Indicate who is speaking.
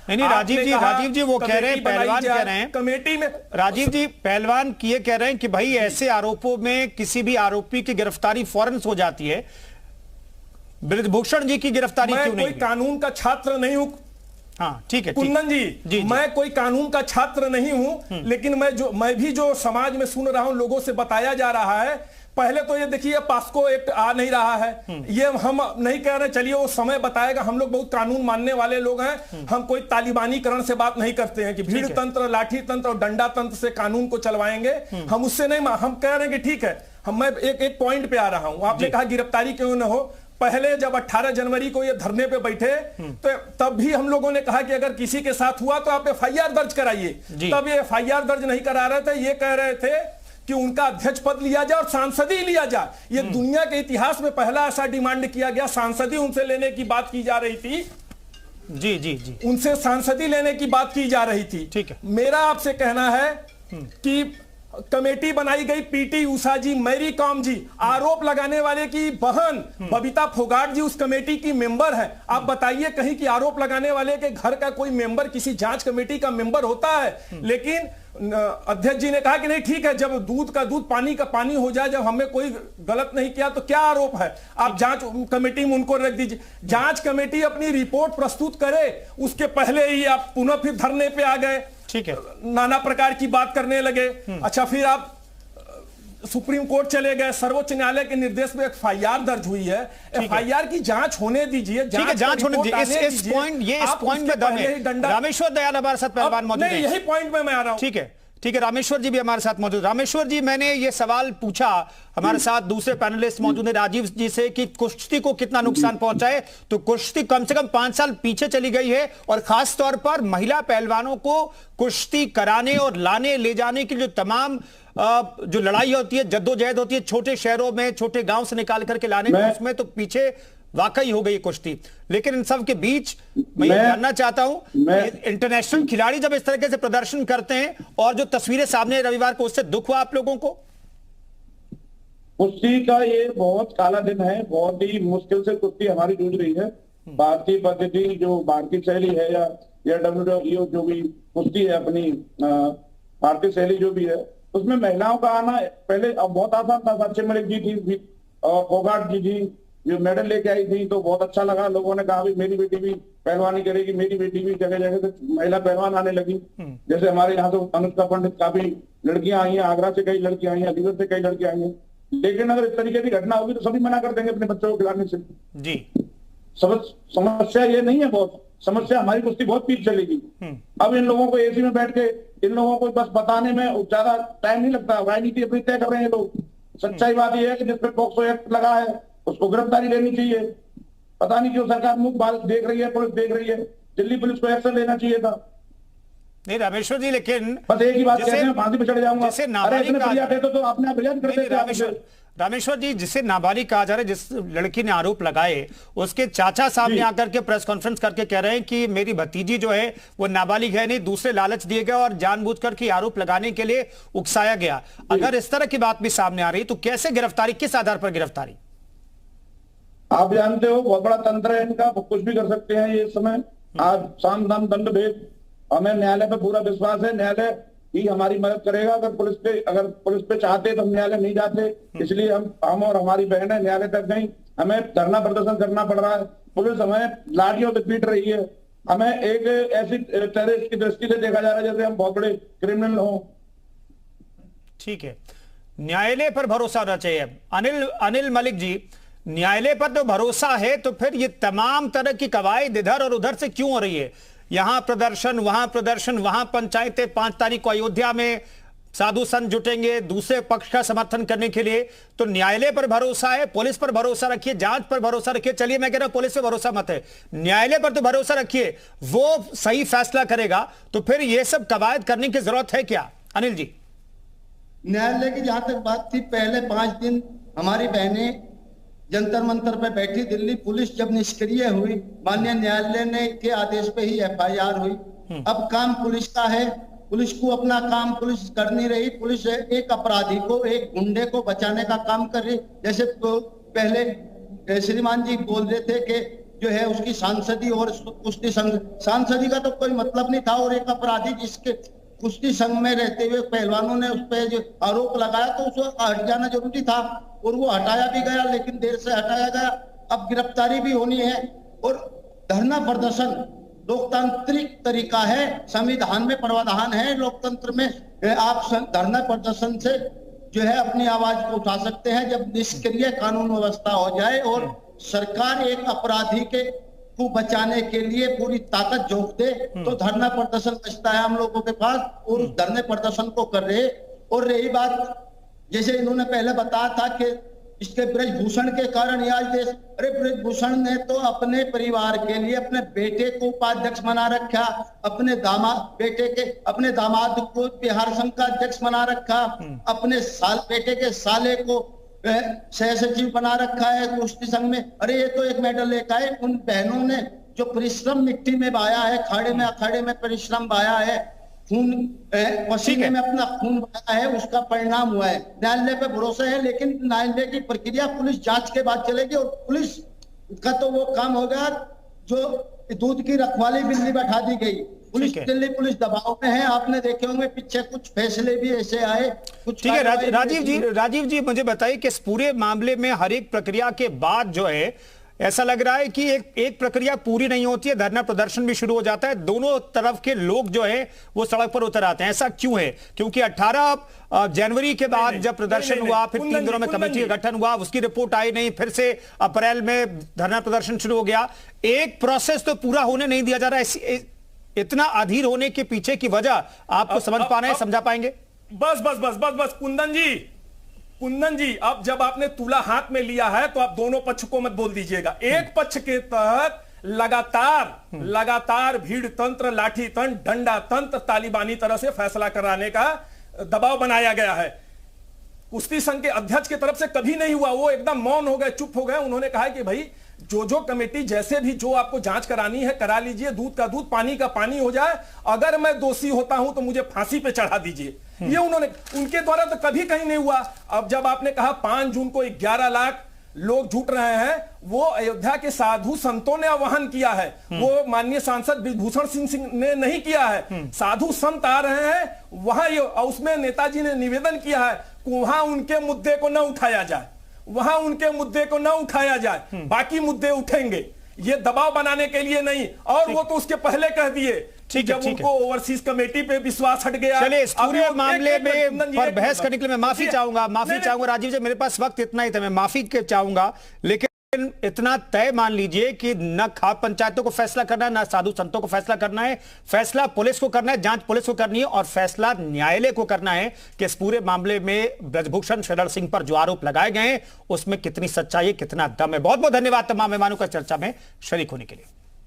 Speaker 1: नहीं राजीव जी वो कह रहे हैं, पहलवान कह रहे हैं
Speaker 2: कमेटी में,
Speaker 1: राजीव जी पहलवान ये कह रहे हैं कि भाई ऐसे आरोपों में किसी भी आरोपी की गिरफ्तारी फौरन हो जाती है, ब्रजभूषण जी की गिरफ्तारी क्यों नहीं?
Speaker 2: कोई कानून का छात्र नहीं हूं।
Speaker 1: हाँ ठीक है
Speaker 2: कुंदन जी, मैं कोई कानून का छात्र नहीं हूं, लेकिन मैं भी जो समाज में सुन रहा हूं, लोगों से बताया जा रहा है। पहले तो ये देखिए, पास्को एक्ट आ नहीं रहा है, ये हम नहीं कह रहे, चलिए वो समय बताएगा। हम लोग बहुत कानून मानने वाले लोग हैं, हम कोई तालिबानीकरण से बात नहीं करते हैं कि भीड़ तंत्र, लाठी तंत्र और डंडा तंत्र से कानून को चलवाएंगे, हम उससे नहीं। हम कह रहे हैं कि ठीक है, मैं एक पॉइंट पे आ रहा हूं। आपने कहा गिरफ्तारी क्यों न हो। पहले जब 18 जनवरी को ये धरने पे बैठे तो तब भी हम लोगों ने कहा कि अगर किसी के साथ हुआ तो आप FIR दर्ज कराइए। तब ये FIR दर्ज नहीं करा रहे थे, ये कह रहे थे कि उनका अध्यक्ष पद लिया जाए और सांसदी लिया जाए। ये दुनिया के इतिहास में पहला ऐसा डिमांड किया गया, सांसदी उनसे लेने की बात की जा रही थी।
Speaker 1: जी
Speaker 2: उनसे सांसदी लेने की बात की जा रही थी।
Speaker 1: ठीक है,
Speaker 2: मेरा आपसे कहना है कि कमेटी बनाई गई, PT उषा जी, मैरी कॉम जी, आरोप लगाने वाले की बहन बबीता फोगाट जी उस कमेटी की मेंबर है। आप बताइए कहीं कि आरोप लगाने वाले के घर का कोई मेंबर किसी जांच कमेटी का मेंबर होता है? लेकिन अध्यक्ष जी ने कहा कि नहीं ठीक है, जब दूध का दूध पानी का पानी हो जाए, जब हमें कोई गलत नहीं किया तो क्या आरोप है, आप जांच कमेटी में उनको रख दीजिए। जांच कमेटी अपनी रिपोर्ट प्रस्तुत करे, उसके पहले ही आप पुनः फिर धरने पे आ गए।
Speaker 1: ठीक है,
Speaker 2: नाना प्रकार की बात करने लगे। अच्छा, फिर आप सुप्रीम कोर्ट चले गए, सर्वोच्च न्यायालय के निर्देश में FIR दर्ज हुई है। FIR की जांच होने दीजिए,
Speaker 1: जांच होने दीजिए। इस पॉइंट में दम है। रामेश्वर दयाल हमारे साथ पहलवान मौजूद है,
Speaker 2: यही पॉइंट में मैं आ रहा हूं।
Speaker 1: ठीक है, रामेश्वर जी भी हमारे साथ मौजूद। रामेश्वर जी, मैंने ये सवाल पूछा, हमारे साथ दूसरे पैनलिस्ट मौजूद है राजीव जी से, कि कुश्ती को कितना नुकसान पहुंचा है। तो कुश्ती कम से कम 5 साल पीछे चली गई है, और खास तौर पर महिला पहलवानों को कुश्ती कराने और लाने ले जाने की जो तमाम जो लड़ाई होती है, जद्दोजहद होती है, छोटे शहरों में, छोटे गांव से निकाल करके लाने में, उसमें तो पीछे वाकई हो गई कुश्ती। लेकिन इन सब के बीच मैं ये जानना चाहता हूं, इंटरनेशनल खिलाड़ी जब इस तरीके से प्रदर्शन करते हैं और जो तस्वीरें सामने रविवार को, उससे दुख हुआ आप लोगों को?
Speaker 3: कुश्ती का ये बहुत काला दिन है, बहुत ही मुश्किल से कुश्ती हमारी जूझ रही है। भारतीय पद्धति, जो भारतीय शैली है, या WWO जो भी कुश्ती है अपनी भारतीय शैली जो भी है, उसमें महिलाओं का आना पहले बहुत आसान था। साक्षी मलिक जी थी और फोगाट जी थी जो मेडल लेके आई थी, तो बहुत अच्छा लगा। लोगों ने कहा मेरी बेटी भी पहलवानी करेगी, मेरी बेटी भी। जगह जगह से महिला पहलवान आने लगी। जैसे हमारे यहाँ तो अनुष्का पंडित काफी लड़कियां आई हैं, आगरा से कई लड़कियां आई हैं, अलीगढ़ से कई लड़कियां आई हैं। लेकिन अगर इस तरीके की घटना होगी तो सभी मना कर देंगे अपने बच्चों को खिलाने से।
Speaker 1: जी,
Speaker 3: समस्या ये नहीं है, बहुत समस्या हमारी कुश्ती बहुत पीछे चलेगी। अब इन लोगों को AC में बैठ के, इन लोगों को बस बताने में ज्यादा टाइम नहीं लगता, राजनीति अपनी तय कर रहे हैं लोग। सच्चाई बात यह है कि जिसपे पॉक्सो एक्ट लगा है उसको गिरफ्तारी लेनी चाहिए। पता नहीं क्यों सरकार मुख बात देख रही है, पुलिस देख रही है। दिल्ली पुलिस को एक्शन लेना चाहिए था।
Speaker 1: नहीं रामेश्वर जी, लेकिन
Speaker 3: बस एक ही बात कहते हैं, फांसी पे चढ़ जाऊंगा।
Speaker 1: तो
Speaker 3: आपने बयान करते
Speaker 1: रामेश्वर जी, जिसे नाबालिग कहा जा रहा है, जिस लड़की ने आरोप लगाए, उसके चाचा सामने आकर के प्रेस कॉन्फ्रेंस करके कह रहे हैं कि मेरी भतीजी जो है वो नाबालिग है नहीं, दूसरे लालच दिए गए और जानबूझकर के आरोप लगाने के लिए उकसाया गया। अगर इस तरह की बात भी सामने आ रही तो कैसे गिरफ्तारी, किस आधार पर गिरफ्तारी?
Speaker 3: आप जानते हो बहुत बड़ा तंत्र है इनका, वो कुछ भी कर सकते हैं ये समय। आज साम दाम दंड भेद, हमें न्यायालय पे पूरा विश्वास है, न्यायालय ही हमारी मदद करेगा। अगर पुलिस पे चाहते तो हम न्यायालय नहीं जाते, इसलिए हम और हमारी बहनें न्यायालय तक गई। हमें धरना प्रदर्शन करना पड़ रहा है, पुलिस हमें लाठियों से पीट रही है। हमें एक ऐसी टेररिस्ट की दृष्टि से देखा जा रहा है जैसे हम बहुत बड़े क्रिमिनल हों।
Speaker 1: ठीक है, न्यायालय पर भरोसा होना चाहिए। अनिल मलिक जी, न्यायालय पर तो भरोसा है, तो फिर ये तमाम तरह की कवायद इधर और उधर से क्यों हो रही है? यहां प्रदर्शन, वहां पंचायतें, 5 तारीख को अयोध्या में साधु संत जुटेंगे दूसरे पक्ष का समर्थन करने के लिए। तो न्यायालय पर भरोसा है, पुलिस पर भरोसा रखिए, जांच पर भरोसा रखिए। चलिए मैं कह रहा हूं पुलिस पर भरोसा मत है, न्यायालय पर तो भरोसा रखिए, वो सही फैसला करेगा। तो फिर ये सब कवायद करने की जरूरत है क्या? अनिल जी,
Speaker 4: न्यायालय की जहां तक बात थी, पहले 5 दिन हमारी बहनें जंतर मंतर पे बैठी, दिल्ली पुलिस जब निष्क्रिय हुई, माननीय न्यायालय ने के आदेश पे ही FIR हुई। अब काम पुलिस का है, पुलिस को अपना काम पुलिस कर नहीं रही। पुलिस एक अपराधी को, एक गुंडे को बचाने का काम कर रही। जैसे तो पहले श्रीमान जी बोल रहे थे कि जो है उसकी सांसदी और कुश्ती संघ, सांसदी का तो कोई मतलब नहीं था, और एक अपराधी जिसके कुश्ती संघ में रहते हुए पहलवानों ने उस पर जो आरोप लगाया तो उसको हट जाना जरूरी था, और वो हटाया भी गया, लेकिन देर से हटाया गया। अब गिरफ्तारी भी होनी है। और धरना प्रदर्शन लोकतांत्रिक तरीका है, संविधान में प्रावधान है लोकतंत्र में, आप धरना प्रदर्शन से जो है अपनी आवाज को उठा सकते हैं। जब निष्क्रिय कानून व्यवस्था हो जाए और सरकार एक अपराधी को बचाने के लिए पूरी ताकत झोंक दे तो धरना प्रदर्शन बचता है हम लोगों के पास, और उस धरने प्रदर्शन को कर रहे। और रही बात, जैसे इन्होंने पहले बताया था कि इसके ब्रजभूषण के कारण ये आज देश, अरे ब्रजभूषण ने तो अपने परिवार के लिए अपने बेटे को उपाध्यक्ष बना रखा, अपने दामाद को बिहार संघ का अध्यक्ष बना रखा, अपने बेटे के साले को सह सचिव बना रखा है कुश्ती संघ में। अरे ये तो एक मेडल लेकर आए। उन बहनों ने जो परिश्रम मिट्टी में बहाया है, खाड़े में अखाड़े में परिश्रम बहाया है, खून पसीने में अपना खून बहाया है, उसका परिणाम हुआ है। न्यायालय पे भरोसा है, लेकिन न्यायालय की प्रक्रिया पुलिस जांच के बाद चलेगी, और पुलिस का तो वो काम होगा जो दूध की रखवाली बिल्ली बैठा दी गई। पुलिस दिल्ली पुलिस दबाव में है, आपने देखे होंगे पीछे कुछ फैसले भी ऐसे आए कुछ।
Speaker 1: ठीक है राजीव जी मुझे बताइए कि इस पूरे मामले में हर एक प्रक्रिया के बाद जो है ऐसा लग रहा है कि एक प्रक्रिया पूरी नहीं होती है, धरना प्रदर्शन भी शुरू हो जाता है, दोनों तरफ के लोग जो है वो सड़क पर उतर आते हैं। ऐसा क्यों है? क्योंकि 18 जनवरी के बाद जब प्रदर्शन हुआ, फिर 3 दिनों में कमेटी का गठन हुआ, उसकी रिपोर्ट आई नहीं, फिर से अप्रैल में धरना प्रदर्शन शुरू हो गया। एक प्रोसेस तो पूरा होने नहीं दिया जा रहा है। इतना अधीर होने के पीछे की वजह आपको समझ पाना है, समझा पाएंगे?
Speaker 2: बस कुंदन जी, अब जब आपने तुला हाथ में लिया है तो आप दोनों पक्ष को मत बोल दीजिएगा। एक पक्ष के तहत लगातार भीड़ तंत्र, लाठी तंत्र, डंडा तंत्र, तालिबानी तरह से फैसला कराने का दबाव बनाया गया है। कुश्ती संघ के अध्यक्ष की तरफ से कभी नहीं हुआ, वो एकदम मौन हो गए, चुप हो गए। उन्होंने कहा कि भाई जो कमेटी जैसे भी जो आपको जांच करानी है करा लीजिए, दूध का दूध पानी का पानी हो जाए, अगर मैं दोषी होता हूं तो मुझे फांसी पे चढ़ा दीजिए। ये उनके द्वारा तो कभी कहीं नहीं हुआ। अब जब आपने कहा 5 जून को 11 लाख लोग जुट रहे हैं, वो अयोध्या के साधु संतों ने आह्वान किया है, वो माननीय सांसद ब्रजभूषण सिंह ने नहीं किया है। साधु संत आ रहे हैं वहां, उसमें नेताजी ने निवेदन किया है कि वहां उनके मुद्दे को न उठाया जाए, बाकी मुद्दे उठेंगे, ये दबाव बनाने के लिए नहीं। और वो तो उसके पहले कह दिए जब उनको ओवरसीज कमेटी पे विश्वास हट गया।
Speaker 1: चलिए इस पूरे मामले में पर बहस करने के लिए मैं माफी चाहूंगा राजीव जी, मेरे पास वक्त इतना ही था, मैं माफी चाहूंगा, लेकिन इतना तय मान लीजिए कि न खाप पंचायतों को फैसला करना है, न साधु संतों को फैसला करना है, फैसला पुलिस को करना है, जांच पुलिस को करनी है, और फैसला न्यायालय को करना है कि इस पूरे मामले में ब्रजभूषण शरण सिंह पर जो आरोप लगाए गए हैं उसमें कितनी सच्चाई, कितना दम है। बहुत बहुत धन्यवाद तमाम मेहमानों का चर्चा में शरीक होने के लिए।